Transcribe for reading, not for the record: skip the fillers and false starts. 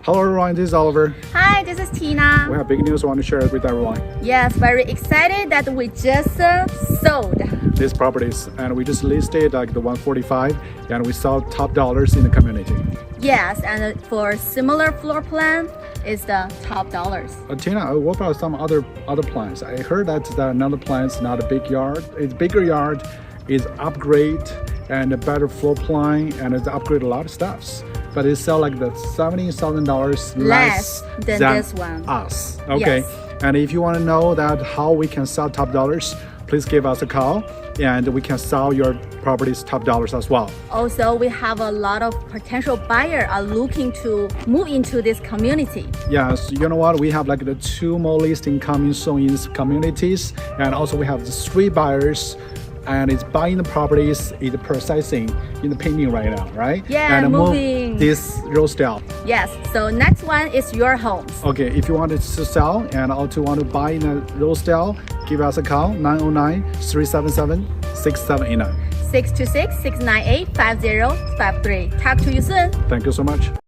Hello everyone, this is Oliver. Hi, this is Tina. We have big news I want to share with everyone. Yes, very excited that we just sold These properties, and we just listed like the 145, and we saw top dollars in the community. Yes, and for similar floor plan is the top dollars. Tina, what about some other plans? I heard that another plan is not a big yard. It's bigger yard, is upgrade and a better floor plan, and it's upgrade a lot of stuffs. But it sell like the $70,000 less than this one. Us. Okay. Yes. And if you want to know that how we can sell top dollars, please give us a call, and we can sell your properties top dollars as well. Also, we have a lot of potential buyers are looking to move into this community. Yes, you know what? We have like the 2 more listing coming soon in these communities, and also we have the 3 buyers. And it's buying the properties, it's processing in the painting right now, right? Yeah, and moving. Move this real estate. Yes, so next one is your homes. Okay, if you want to sell and also want to buy in a real estate, give us a call, 909-377-6789. 626-698-5053. Talk to you soon. Thank you so much.